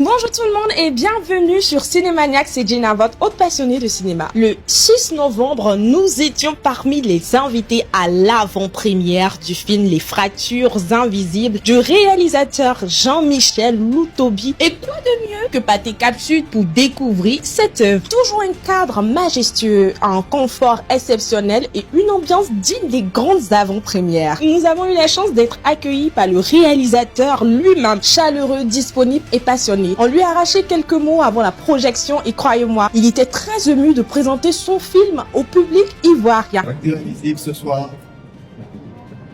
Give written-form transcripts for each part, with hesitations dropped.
Bonjour tout le monde et bienvenue sur Cinémaniac, c'est Gina, votre hôte passionnée de cinéma. Le 6 novembre, nous étions parmi les invités à l'avant-première du film Les Fractures Invisibles du réalisateur Jean-Michel Loutobi. Et quoi de mieux que Pathé Cap-Sud pour découvrir cette œuvre. Toujours un cadre majestueux, un confort exceptionnel et une ambiance digne des grandes avant-premières. Nous avons eu la chance d'être accueillis par le réalisateur lui-même, chaleureux, disponible et passionné. On lui a arraché quelques mots avant la projection et croyez-moi, il était très ému de présenter son film au public ivoirien. Invisible ce soir,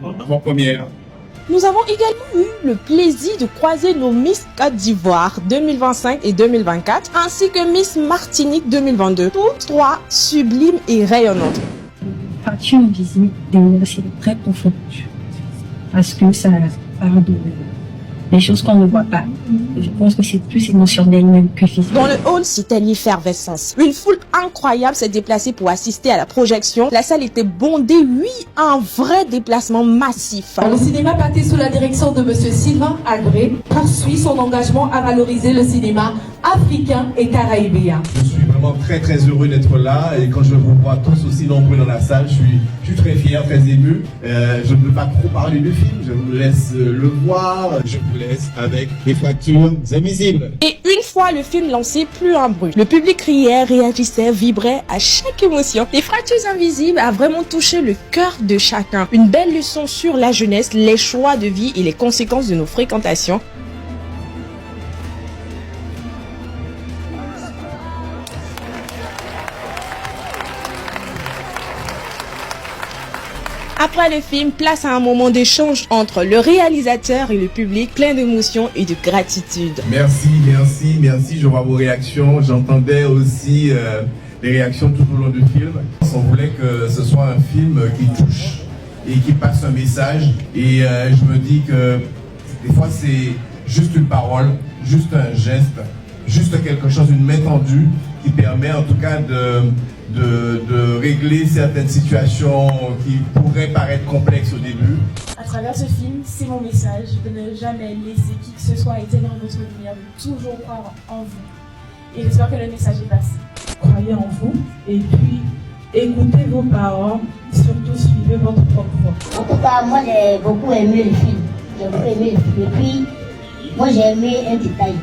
avant-première. Nous avons également eu le plaisir de croiser nos Miss Côte d'Ivoire 2025 et 2024, ainsi que Miss Martinique 2022, toutes trois sublimes et rayonnantes. Fracture invisible, c'est très profond, parce que ça parle de des choses qu'on ne voit pas. Je pense que c'est plus émotionnel même que physique. Dans le hall, c'était l'effervescence. Une foule incroyable s'est déplacée pour assister à la projection. La salle était bondée, oui, un vrai déplacement massif. Le cinéma Pathé sous la direction de Monsieur Sylvain Agré poursuit son engagement à valoriser le cinéma africain et caraïbéen. Je suis vraiment très heureux d'être là et quand je vous vois tous aussi nombreux dans la salle, je suis très fier, très ému. Je ne peux pas trop parler du film, je vous laisse le voir. Je vous laisse avec Les Fractures Invisibles. Et une fois le film lancé, plus un bruit. Le public riait, réagissait, vibrait à chaque émotion. Les Fractures Invisibles a vraiment touché le cœur de chacun. Une belle leçon sur la jeunesse, les choix de vie et les conséquences de nos fréquentations. Après le film, place à un moment d'échange entre le réalisateur et le public, plein d'émotions et de gratitude. Merci. Je vois vos réactions. J'entendais aussi les réactions tout au long du film. On voulait que ce soit un film qui touche et qui passe un message. Et je me dis que des fois c'est juste une parole, juste un geste, juste quelque chose, une main tendue qui permet en tout cas de régler certaines situations qui pourraient paraître complexes au début. À travers ce film, c'est mon message de ne jamais laisser qui que ce soit éteindre votre lumière, de toujours croire en vous. Et j'espère que le message est passé. Croyez en vous et puis écoutez vos parents, surtout suivez votre propre voix. En tout cas, moi j'ai beaucoup aimé le film. J'ai beaucoup aimé le film. Et puis, moi j'ai aimé un détail.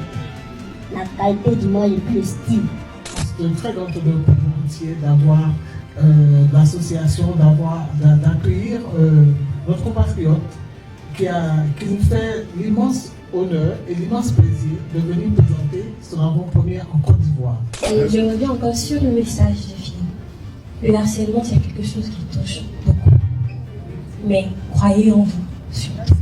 La qualité du monde et puis le style. C'est un très grand honneur pour nous entiers d'avoir l'association, d'accueillir notre compatriote qui nous fait l'immense honneur et l'immense plaisir de venir présenter son avant-première en Côte d'Ivoire. Et je reviens encore sur le message du film. Le harcèlement, c'est quelque chose qui touche beaucoup. Mais croyez en vous, surtout.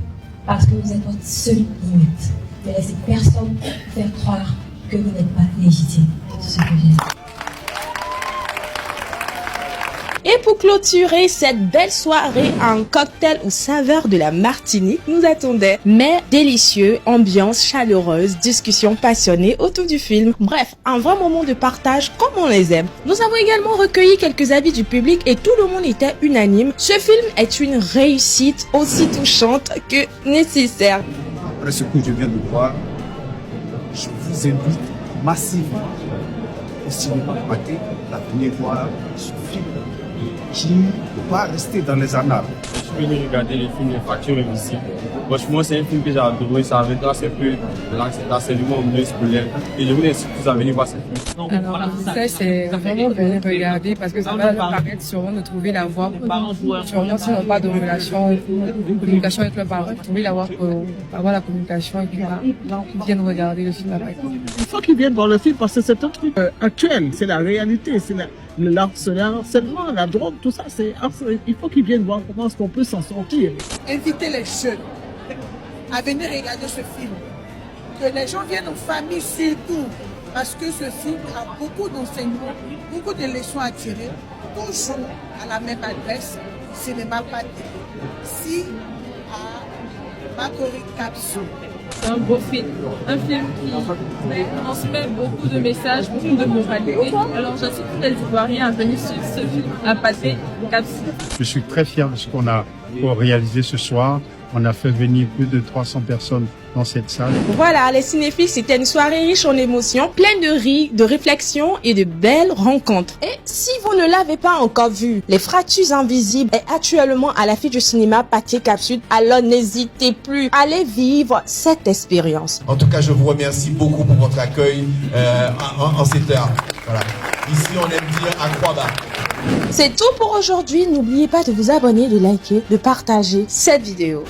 Parce que vous êtes votre seule limite. Ne laissez personne faire croire que vous n'êtes pas légitime. C'est ce que j'ai dit. Et pour clôturer cette belle soirée, un cocktail aux saveurs de la Martinique nous attendait. Mais délicieux, ambiance chaleureuse, discussion passionnée autour du film. Bref, un vrai moment de partage comme on les aime. Nous avons également recueilli quelques avis du public et tout le monde était unanime. Ce film est une réussite aussi touchante que nécessaire. Après ce que je viens de voir, je vous invite massivement au cinéma Pathé à venir voir ce film qui va rester dans les annales. Je suis venu regarder le film Les Fractures Invisibles. Franchement, c'est un film que j'ai adoré. Ça avait assez peu l'enseignement au milieu scolaire. Et je voulais tous à venir voir ce film. Alors, ça, c'est vraiment venir regarder parce que ça va leur permettre sûrement de trouver la voie pour, sûrement s'ils n'ont pas de relation, de communication avec leurs parents, trouver la voie pour avoir la communication et puis ils viennent regarder le film après. Il faut qu'ils viennent voir le film parce que c'est un truc actuel, c'est la réalité, c'est le harcèlement, la drogue, tout ça, il faut qu'ils viennent voir comment est-ce qu'on peut s'en sortir. Inviter les jeunes à venir regarder ce film. Que les gens viennent aux familles surtout, parce que ce film a beaucoup d'enseignements, beaucoup de leçons à tirer, toujours à la même adresse, Cinéma Pathé. Si à Bakori Cap-Sud. C'est un beau film, un film qui transmet beaucoup de messages, beaucoup de moralité. Alors j'incite tous les Ivoiriens à venir sur ce film à Pathé Cap-Sud. Je suis très fier de ce qu'on a réalisé ce soir. On a fait venir plus de 300 personnes dans cette salle. Voilà, les cinéphiles, c'était une soirée riche en émotions, pleine de rires, de réflexions et de belles rencontres. Et si vous ne l'avez pas encore vu, Les Fractures Invisibles est actuellement à l'affiche du cinéma Pathé Cap-Sud, alors n'hésitez plus, allez vivre cette expérience. En tout cas, je vous remercie beaucoup pour votre accueil en cette heure. Voilà. Ici, on aime dire à croix bas. C'est tout pour aujourd'hui. N'oubliez pas de vous abonner, de liker, de partager cette vidéo.